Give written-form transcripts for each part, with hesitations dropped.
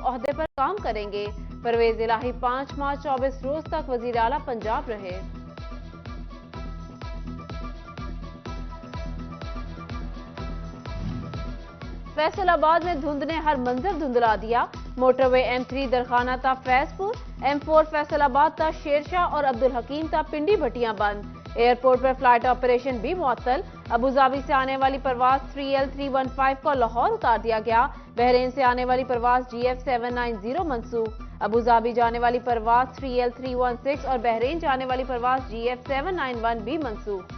عہدے پر کام کریں گے۔ پرویز الہی 5 ماہ 24 روز تک وزیر اعلیٰ پنجاب رہے۔ فیصل آباد میں دھند نے ہر منظر دھندلا دیا۔ موٹر وے M3 درخانہ تا فیض پور، M4 فیصل آباد تا شیرشاہ اور عبدالحکیم تا پنڈی بھٹیاں بند۔ ایئرپورٹ پر فلائٹ آپریشن بھی معطل۔ ابوظہبی سے آنے والی پرواز 3L315 کو لاہور اتار دیا گیا۔ بحرین سے آنے والی پرواز GF790 منسوخ۔ ابوظہبی جانے والی پرواز 3L316 اور بحرین جانے والی پرواز GF791 بھی منسوخ۔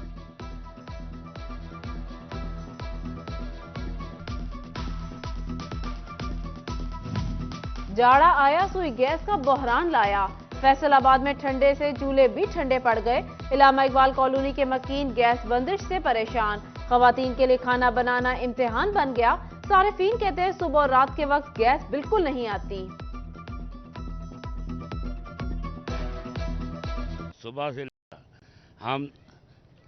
جاڑا آیا سوئی گیس کا بحران لایا۔ فیصل آباد میں ٹھنڈے سے چولہے بھی ٹھنڈے پڑ گئے۔ علامہ اقبال کالونی کے مکین گیس بندش سے پریشان۔ خواتین کے لیے کھانا بنانا امتحان بن گیا۔ صارفین کہتے ہیں صبح اور رات کے وقت گیس بالکل نہیں آتی۔ صبح سے ہم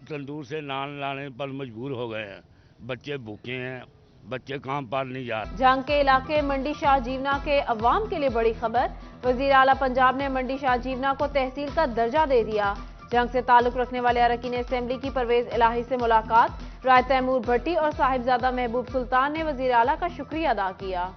تندور سے نان لانے پر مجبور ہو گئے ہیں، بچے بھوکے ہیں، بچے کام پر نہیں جاتے۔ جنگ کے علاقے منڈی شاہ جیونا کے عوام کے لیے بڑی خبر۔ وزیر اعلیٰ پنجاب نے منڈی شاہ جیونا کو تحصیل کا درجہ دے دیا۔ جنگ سے تعلق رکھنے والے اراکین اسمبلی کی پرویز الہی سے ملاقات۔ رائے تیمور بھٹی اور صاحبزادہ محبوب سلطان نے وزیر اعلیٰ کا شکریہ ادا کیا۔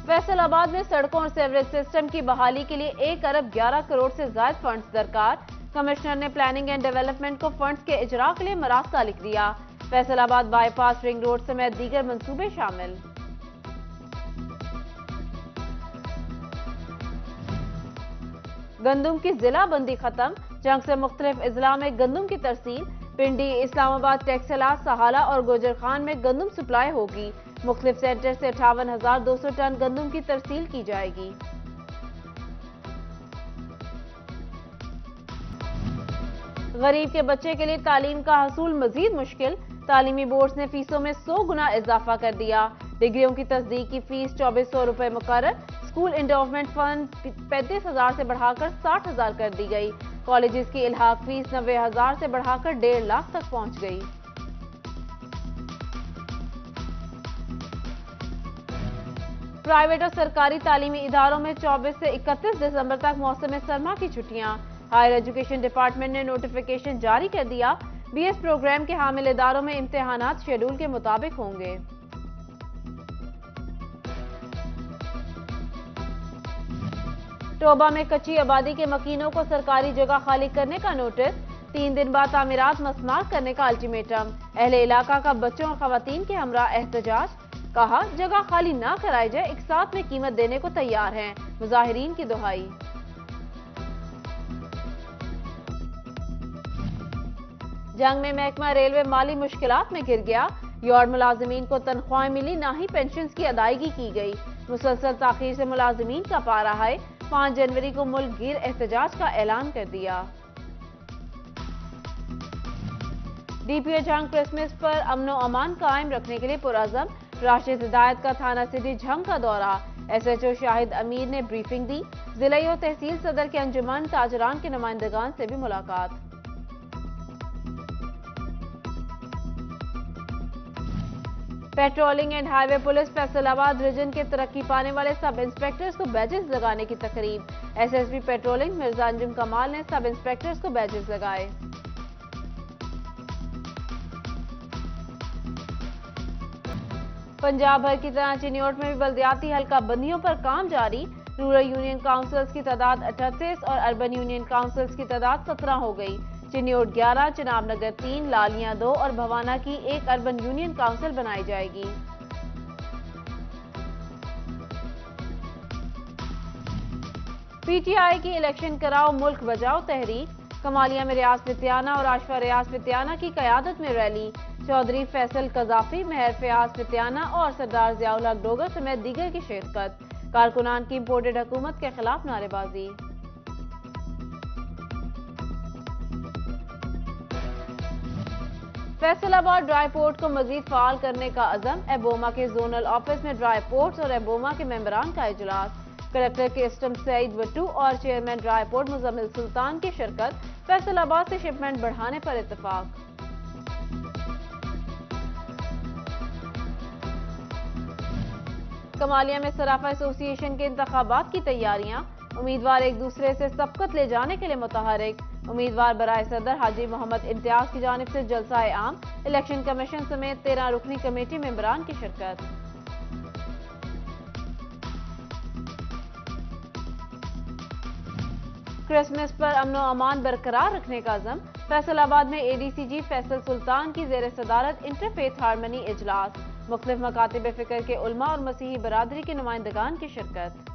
فیصل آباد میں سڑکوں اور سیوریج سسٹم کی بحالی کے لیے 1 ارب 11 کروڑ سے زائد فنڈز درکار۔ کمشنر نے پلاننگ اینڈ ڈیولپمنٹ کو فنڈز کے اجراء کے لیے مراستہ لکھ دیا۔ فیصل آباد بائی پاس رنگ روڈ سمیت دیگر منصوبے شامل۔ گندم کی ضلع بندی ختم۔ جنگ سے مختلف اضلاع میں گندم کی ترسیل۔ پنڈی، اسلام آباد، ٹیکسلا، سہالہ اور گوجر خان میں گندم سپلائی ہوگی۔ مختلف سینٹر سے 58,200 ٹن گندم کی ترسیل کی جائے گی۔ غریب کے بچے کے لیے تعلیم کا حصول مزید مشکل۔ تعلیمی بورڈز نے فیسوں میں 100 گنا اضافہ کر دیا۔ ڈگریوں کی تصدیق کی فیس 2400 روپے مقرر۔ اسکول انڈومنٹ فنڈ 35,000 سے بڑھا کر 60,000 کر دی گئی۔ کالجز کی الحاق فیس 90,000 سے بڑھا کر 1.5 لاکھ تک پہنچ گئی۔ پرائیویٹ اور سرکاری تعلیمی اداروں میں 24 سے 31 دسمبر تک موسم سرما کی چھٹیاں۔ ہائر ایجوکیشن ڈپارٹمنٹ نے نوٹیفیکیشن جاری کر دیا۔ BS پروگرام کے حامل اداروں میں امتحانات شیڈول کے مطابق ہوں گے۔ ٹوبہ میں کچی آبادی کے مکینوں کو سرکاری جگہ خالی کرنے کا نوٹس۔ 3 دن بعد تعمیرات مسمار کرنے کا الٹیمیٹم۔ اہل علاقہ کا بچوں اور خواتین کے ہمراہ احتجاج۔ کہا جگہ خالی نہ کرائی جائے، ایک ساتھ میں قیمت دینے کو تیار ہیں۔ مظاہرین کی دہائی۔ جنگ میں محکمہ ریلوے مالی مشکلات میں گر گیا۔ یارڈ ملازمین کو تنخواہیں ملی، نہ ہی پینشنز کی ادائیگی کی گئی۔ مسلسل تاخیر سے ملازمین کا پارا ہے۔ 5 جنوری کو ملک گیر احتجاج کا اعلان کر دیا۔ DPO جنگ کرسمس پر امن و امان قائم رکھنے کے لیے پرعزم۔ راشد ہدایت کا تھانہ سٹی جھنگ کا دورہ۔ SHO شاہد امیر نے بریفنگ دی۔ ضلعی و تحصیل صدر کے انجمن تاجران کے نمائندگان سے بھی ملاقات۔ Patrolling and high way police Faisal آباد ریجن کے ترقی پانے والے سب انسپیکٹرز کو بیجز لگانے کی تقریب۔ SSP پیٹرولنگ مرزا انجم کمال نے سب انسپیکٹرز کو بیجز لگائے۔ پنجاب بھر کی طرح چنیوٹ میں بھی بلدیاتی حلقہ بندیوں پر کام جاری۔ رورل یونین کاؤنسلز کی تعداد 38 اور اربن یونین کاؤنسلز کی تعداد 17 ہو گئی۔ چنیوٹ 11، چناب نگر 3، لالیاں 2 اور بھوانا کی 1 اربن یونین کاؤنسل بنائی جائے گی۔ PTI کی الیکشن کراؤ ملک بچاؤ تحریک۔ کمالیہ میں ریاض فتیانہ اور آشفا ریاض فتیانہ کی قیادت میں ریلی۔ چودھری فیصل قذافی، مہر فیاض فتیانہ اور سردار ضیاء الحق ڈوگر سمیت دیگر کی شرکت۔ کارکنان کی امپورٹڈ حکومت کے خلاف نعرے بازی۔ فیصل آباد ڈرائی پورٹ کو مزید فعال کرنے کا عزم۔ ایبوما کے زونل آفس میں ڈرائی پورٹس اور ایبوما کے ممبران کا اجلاس۔ کلکٹر کے اسٹم سعید وٹو اور چیئرمین ڈرائی پورٹ مزمل سلطان کی شرکت۔ فیصل آباد سے شپمنٹ بڑھانے پر اتفاق۔ کمالیہ میں صرافہ ایسوسی ایشن کے انتخابات کی تیاریاں، امیدوار ایک دوسرے سے سبقت لے جانے کے لیے متحرک، امیدوار برائے صدر حاجی محمد امتیاز کی جانب سے جلسہ عام، الیکشن کمیشن سمیت 13 رکنی کمیٹی ممبران کی شرکت۔ کرسمس پر امن و امان برقرار رکھنے کا عزم، فیصل آباد میں اے ڈی سی جی فیصل سلطان کی زیر صدارت انٹر فیتھ ہارمنی اجلاس، مختلف مکاتب فکر کے علماء اور مسیحی برادری کے نمائندگان کی شرکت۔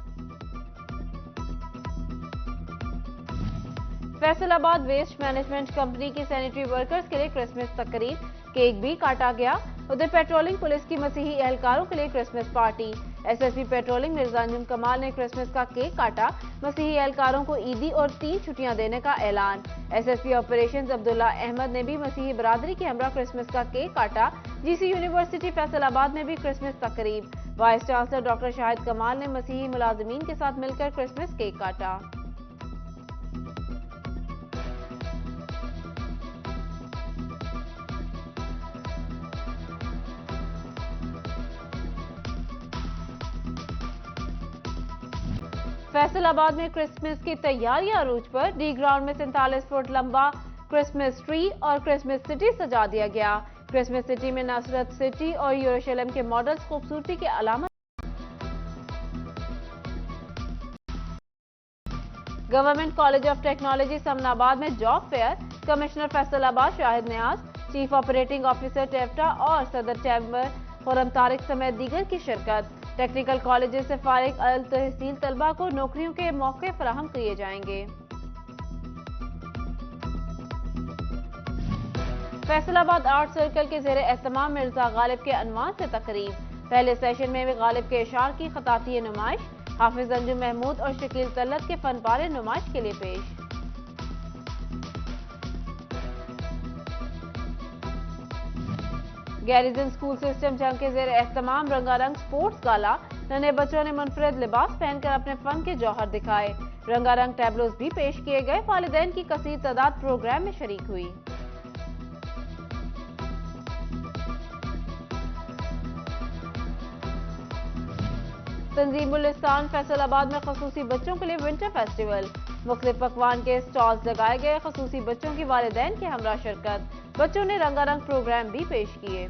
فیصل آباد ویسٹ مینجمنٹ کمپنی کی سینیٹری ورکرز کے لیے کرسمس تقریب، کیک بھی کاٹا گیا۔ ادھر پیٹرولنگ پولیس کی مسیحی اہلکاروں کے لیے Christmas party, S S P patrolling Mirza Anjum Kamal نے کرسمس کا کیک کاٹا، مسیحی اہلکاروں کو عیدی اور 3 چھٹیاں دینے کا اعلان۔ ایس ایس پی آپریشنز عبداللہ احمد نے بھی مسیحی برادری کے ہمراہ کرسمس کا کیک کاٹا۔ جی سی یونیورسٹی فیصل آباد میں بھی کرسمس تقریب، وائس چانسلر ڈاکٹر شاہد کمال نے مسیحی ملازمین کے ساتھ مل کر کرسمس کیک کاٹا۔ فیصل آباد میں کرسمس کی تیاریاں عروج پر، ڈی گراؤنڈ میں 47 فٹ لمبا کرسمس ٹری اور کرسمس سٹی سجا دیا گیا۔ کرسمس سٹی میں نصرت سٹی اور یروشلم کے ماڈلز خوبصورتی کے علامت۔ گورنمنٹ کالج آف ٹیکنالوجی سمن آباد میں جاب فیئر، کمشنر فیصل آباد شاہد نیاز، چیف آپریٹنگ آفیسر ٹیفٹا اور صدر چیمبر خرم طارق سمیت دیگر کی شرکت۔ ٹیکنیکل کالجز سے فارغ التحصیل طلبہ کو نوکریوں کے موقع فراہم کیے جائیں گے۔ فیصل آباد آرٹ سرکل کے زیر اہتمام مرزا غالب کے عنوان سے تقریب، پہلے سیشن میں غالب کے اشعار کی خطاطی نمائش، حافظ انجم محمود اور شکیل طلت کے فن پارے نمائش کے لیے پیش۔ گیریزن اسکول سسٹم جنگ کے زیر اہتمام رنگا رنگ سپورٹس گالا، ننھے بچوں نے منفرد لباس پہن کر اپنے فن کے جوہر دکھائے، رنگا رنگ ٹیبلوز بھی پیش کیے گئے، والدین کی کثیر تعداد پروگرام میں شریک ہوئی۔ تنظیم الاسلام فیصل آباد میں خصوصی بچوں کے لیے ونٹر فیسٹیول، مختلف پکوان کے سٹالز لگائے گئے، خصوصی بچوں کی والدین کے ہمراہ شرکت، بچوں نے رنگا رنگ پروگرام بھی پیش کیے۔